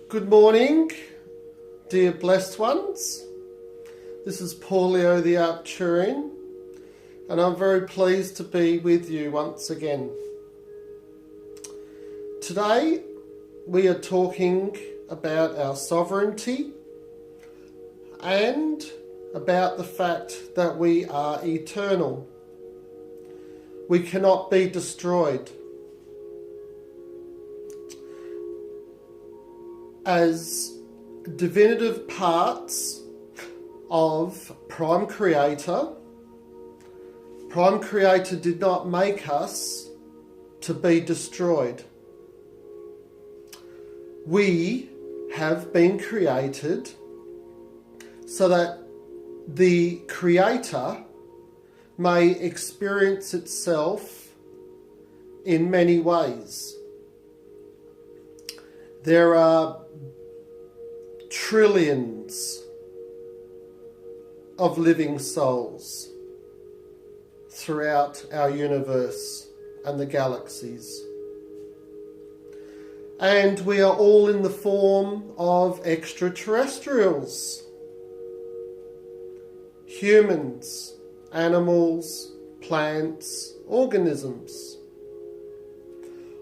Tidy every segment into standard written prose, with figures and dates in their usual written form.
Good morning, dear blessed ones. This is Paulio the Arcturian, and I'm very pleased to be with you once again. Today, we are talking about our sovereignty and about the fact that we are eternal. We cannot be destroyed. As divinative parts of Prime Creator did not make us to be destroyed. We have been created so that the Creator may experience itself in many ways. There are trillions of living souls throughout our universe and the galaxies. And we are all in the form of extraterrestrials. Humans, animals, plants, organisms.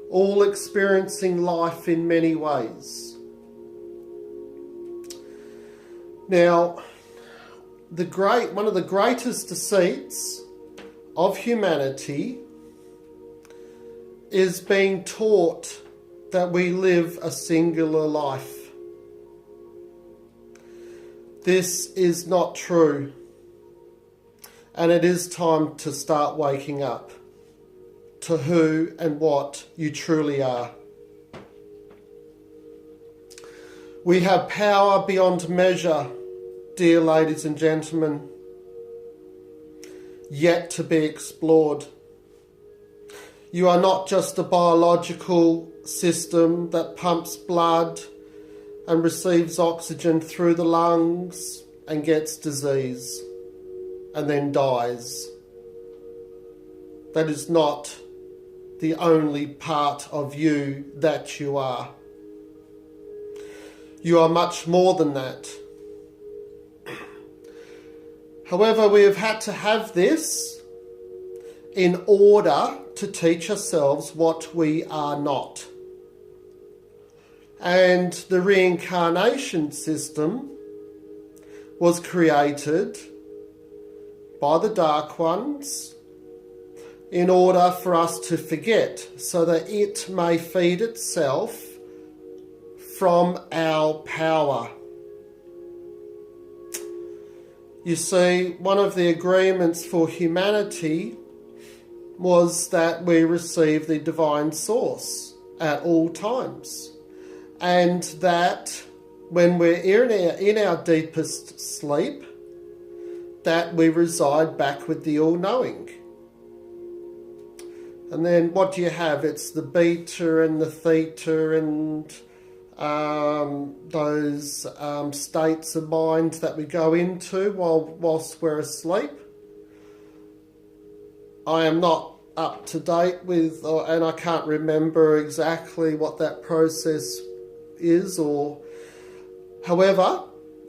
All experiencing life in many ways. Now, one of the greatest deceits of humanity is being taught that we live a singular life. This is not true, and it is time to start waking up to who and what you truly are. We have power beyond measure, dear ladies and gentlemen, yet to be explored. You are not just a biological system that pumps blood and receives oxygen through the lungs and gets disease and then dies. That is not the only part of you that you are. You are much more than that. However, we have had to have this in order to teach ourselves what we are not. And the reincarnation system was created by the Dark Ones in order for us to forget, so that it may feed itself from our power. You see, one of the agreements for humanity was that we receive the divine source at all times, and that when we're in our deepest sleep, that we reside back with the all-knowing. And then what do you have? It's the beta and the theta and those states of mind that we go into whilst we're asleep. I am not up to date with, and I can't remember exactly what that process is. However,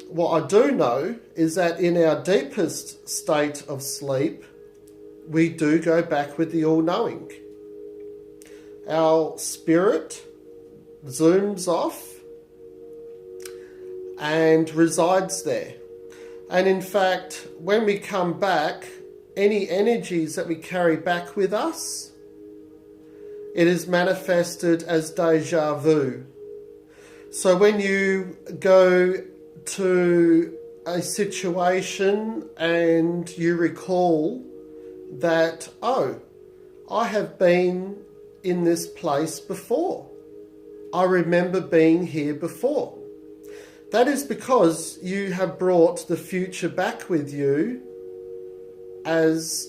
what I do know is that in our deepest state of sleep, we do go back with the all-knowing. Our spirit zooms off and resides there. And in fact, when we come back, any energies that we carry back with us, it is manifested as deja vu. So when you go to a situation and you recall that, oh, I have been in this place before. I remember being here before. That is because you have brought the future back with you as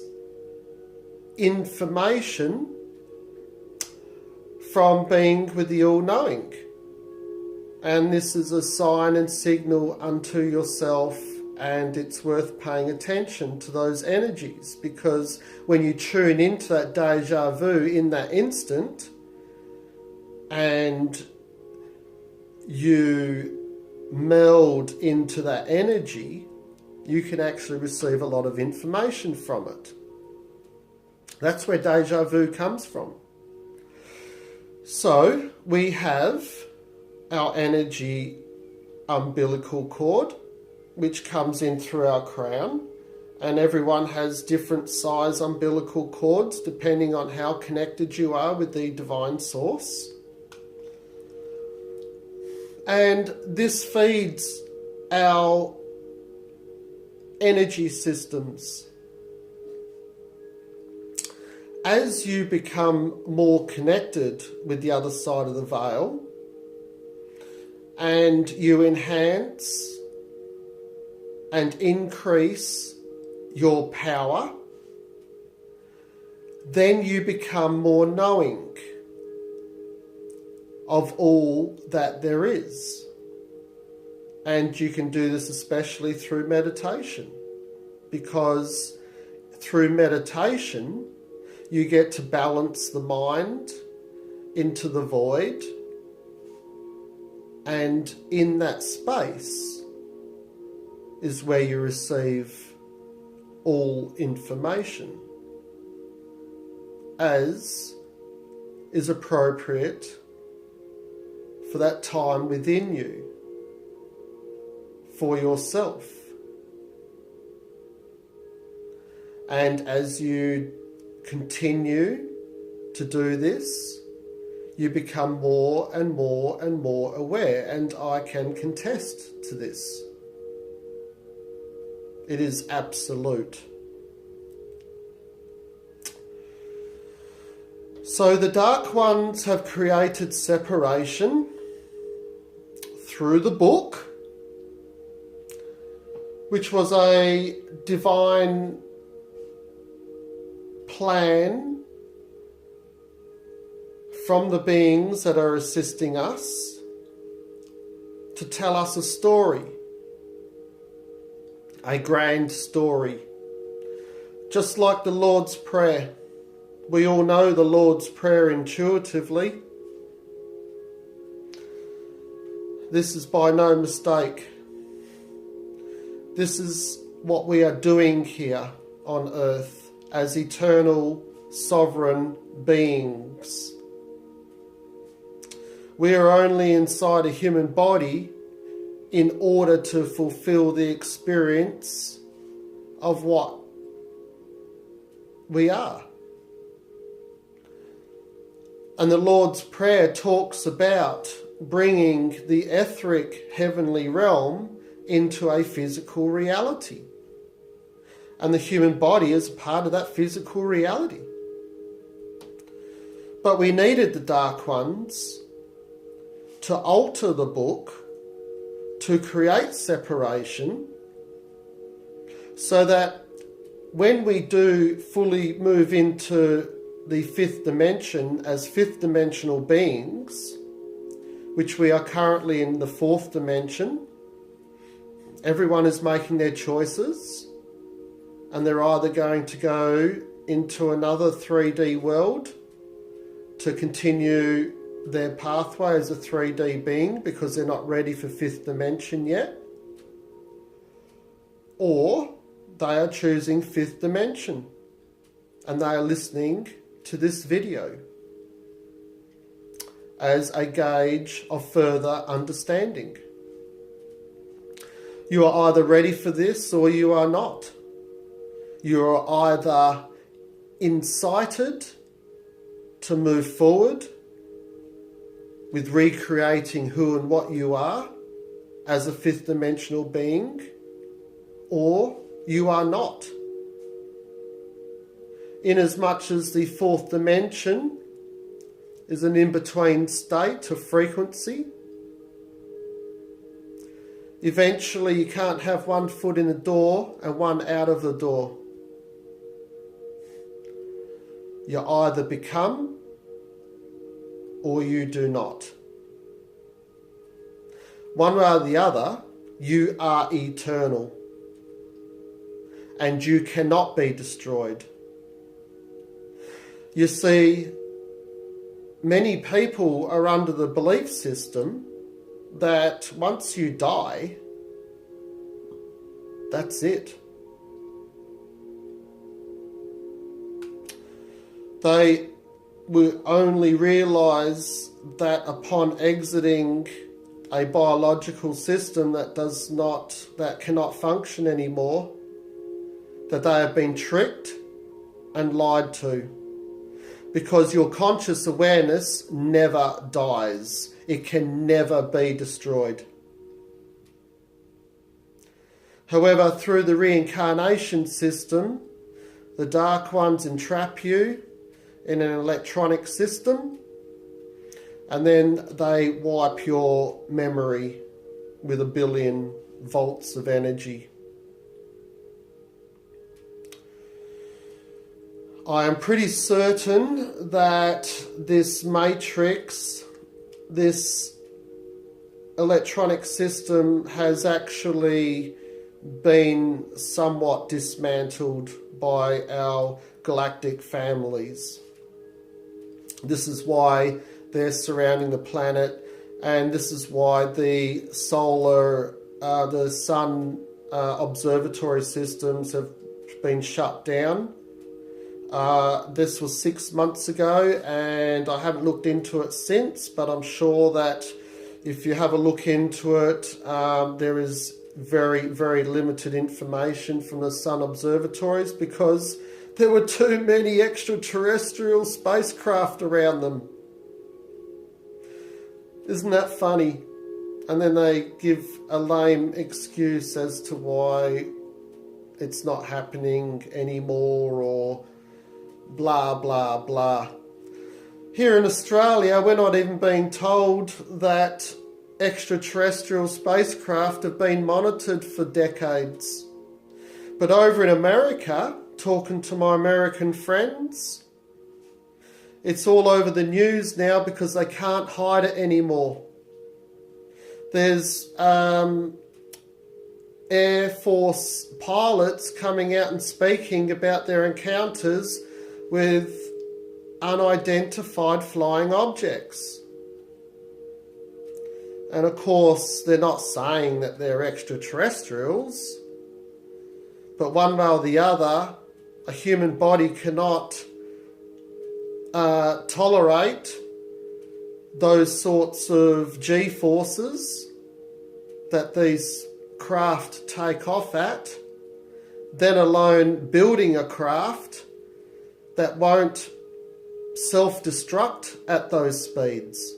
information from being with the all-knowing. And this is a sign and signal unto yourself, and it's worth paying attention to those energies, because when you tune into that deja vu in that instant, and you meld into that energy, you can actually receive a lot of information from it. That's where deja vu comes from. So we have our energy umbilical cord, which comes in through our crown, and everyone has different size umbilical cords depending on how connected you are with the divine source. And this feeds our energy systems. As you become more connected with the other side of the veil, and you enhance and increase your power, then you become more knowing of all that there is. And you can do this especially through meditation, because through meditation you get to balance the mind into the void, and in that space is where you receive all information as is appropriate for that time within you, for yourself. And as you continue to do this, you become more and more and more aware, and I can contest to this. It is absolute. So the Dark Ones have created separation through the book, which was a divine plan from the beings that are assisting us to tell us a story. A grand story. Just like the Lord's Prayer. We all know the Lord's Prayer intuitively. This is by no mistake. This is what we are doing here on earth as eternal sovereign beings. We are only inside a human body in order to fulfill the experience of what we are. And the Lord's Prayer talks about bringing the etheric heavenly realm into a physical reality. And the human body is part of that physical reality. But we needed the Dark Ones to alter the book, to create separation, so that when we do fully move into the fifth dimension as fifth dimensional beings, which we are currently in the fourth dimension, everyone is making their choices, and they're either going to go into another 3D world to continue their pathway as a 3D being because they're not ready for fifth dimension yet, or they are choosing fifth dimension and they are listening to this video as a gauge of further understanding. You are either ready for this or you are not. You are either incited to move forward with recreating who and what you are as a fifth dimensional being, or you are not. Inasmuch as the fourth dimension is an in-between state of frequency, eventually you can't have one foot in the door and one out of the door. You either become or you do not. One way or the other, you are eternal and you cannot be destroyed. You see, many people are under the belief system that once you die, that's it. They will only realise that upon exiting a biological system that cannot function anymore, that they have been tricked and lied to. Because your conscious awareness never dies. It can never be destroyed. However, through the reincarnation system, the Dark Ones entrap you in an electronic system, and then they wipe your memory with 1 billion volts of energy. I am pretty certain that this matrix, this electronic system, has actually been somewhat dismantled by our galactic families. This is why they're surrounding the planet, and this is why the sun observatory systems have been shut down. This was 6 months ago, and I haven't looked into it since, but I'm sure that if you have a look into it, there is very, very limited information from the sun observatories because there were too many extraterrestrial spacecraft around them. Isn't that funny? And then they give a lame excuse as to why it's not happening anymore, or blah, blah, blah. Here in Australia, we're not even being told that extraterrestrial spacecraft have been monitored for decades. But over in America, talking to my American friends, it's all over the news now because they can't hide it anymore. There's Air Force pilots coming out and speaking about their encounters with unidentified flying objects. And of course, they're not saying that they're extraterrestrials, but one way or the other, a human body cannot tolerate those sorts of G-forces that these craft take off at, let alone building a craft that won't self-destruct at those speeds.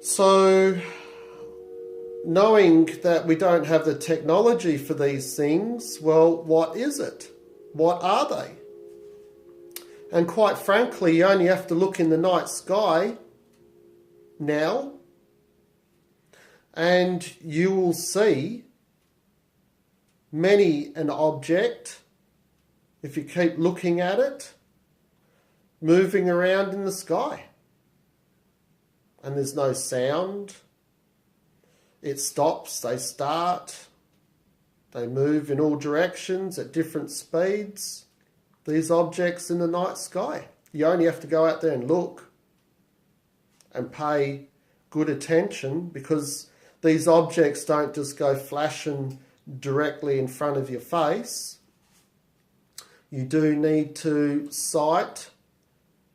So, knowing that we don't have the technology for these things, well, what is it? What are they? And quite frankly, you only have to look in the night sky now, and you will see many an object, if you keep looking at it, moving around in the sky. And there's no sound. It stops, they start, they move in all directions at different speeds. These objects in the night sky. You only have to go out there and look and pay good attention, because these objects don't just go flashing directly in front of your face. You do need to sight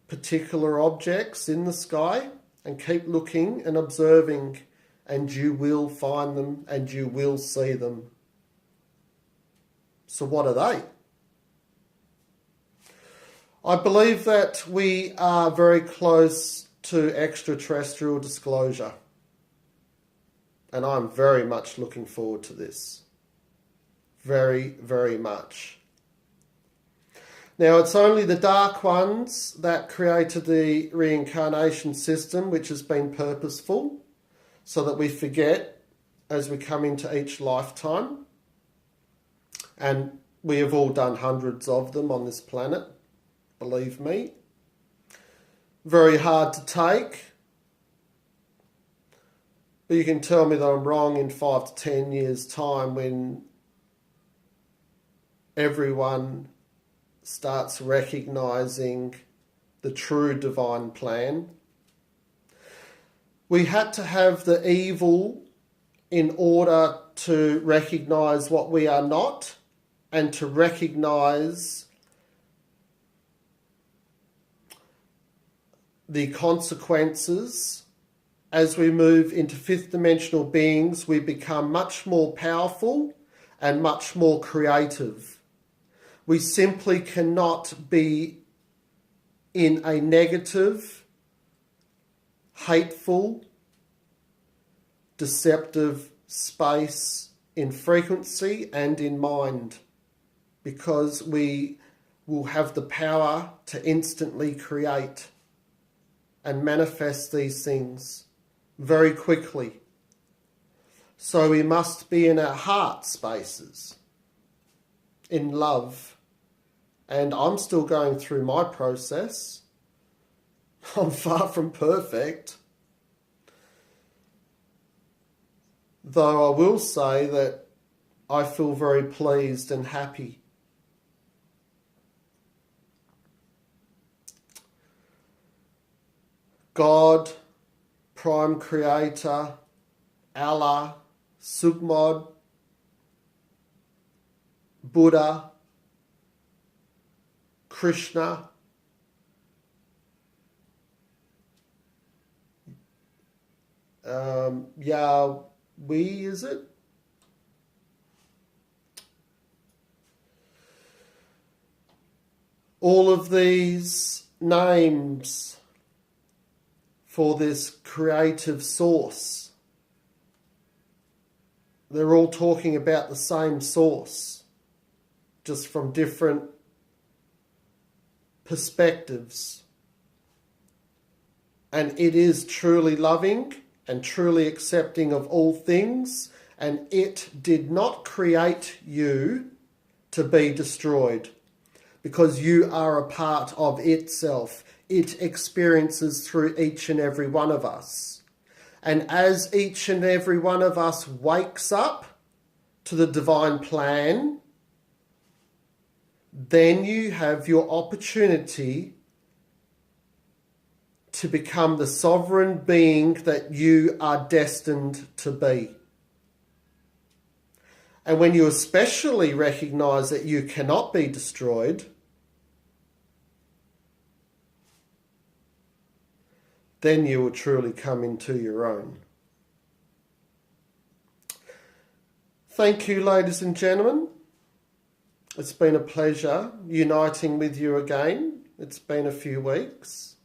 particular objects in the sky and keep looking and observing, and you will find them and you will see them. So what are they? I believe that we are very close to extraterrestrial disclosure, and I'm very much looking forward to this. Very, very much. Now, it's only the Dark Ones that created the reincarnation system, which has been purposeful, so that we forget as we come into each lifetime. And we have all done hundreds of them on this planet, believe me. Very hard to take. But you can tell me that I'm wrong in 5 to 10 years' time, when everyone starts recognising the true divine plan. We had to have the evil in order to recognize what we are not and to recognize the consequences. As we move into fifth dimensional beings, we become much more powerful and much more creative. We simply cannot be in a negative, hateful, deceptive space in frequency and in mind, because we will have the power to instantly create and manifest these things very quickly. So we must be in our heart spaces, in love. And I'm still going through my process. I'm far from perfect. Though I will say that I feel very pleased and happy. God, Prime Creator, Allah, Sugmod, Buddha, Krishna, Yahweh, is it? All of these names for this creative source, they're all talking about the same source, just from different perspectives. And it is truly loving and truly accepting of all things, and it did not create you to be destroyed, because you are a part of itself. It experiences through each and every one of us. And as each and every one of us wakes up to the divine plan, then you have your opportunity to become the sovereign being that you are destined to be. And when you especially recognize that you cannot be destroyed, then you will truly come into your own. Thank you, ladies and gentlemen. It's been a pleasure uniting with you again. It's been a few weeks.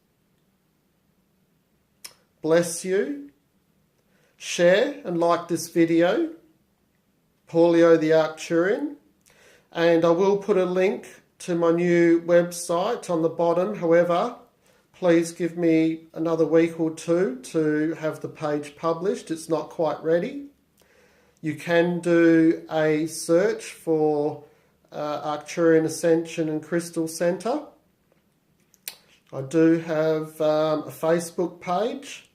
Bless you. Share and like this video, Paulio the Arcturian. And I will put a link to my new website on the bottom. However, please give me another week or two to have the page published. It's not quite ready. You can do a search for Arcturian Ascension and Crystal Centre. I do have a Facebook page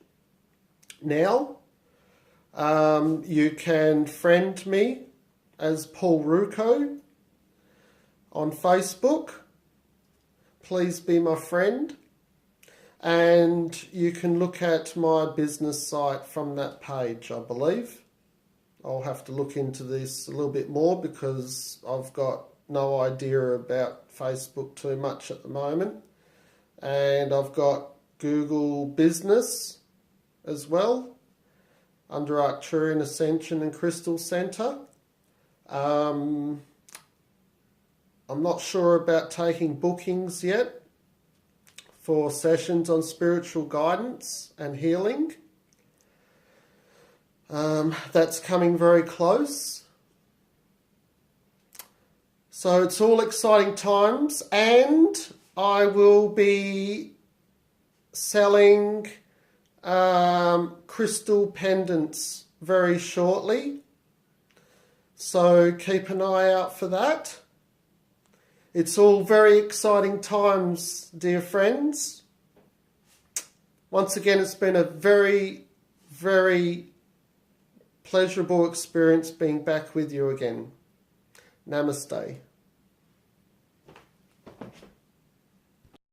now. You can friend me as Paul Rucco on Facebook. Please be my friend. And you can look at my business site from that page, I believe. I'll have to look into this a little bit more because I've got no idea about Facebook too much at the moment. And I've got Google Business as well, under Arcturian Ascension and Crystal Centre. I'm not sure about taking bookings yet for sessions on spiritual guidance and healing. That's coming very close. So it's all exciting times, and I will be selling crystal pendants very shortly. So keep an eye out for that. It's all very exciting times, dear friends. Once again, it's been a very, very pleasurable experience being back with you again. Namaste.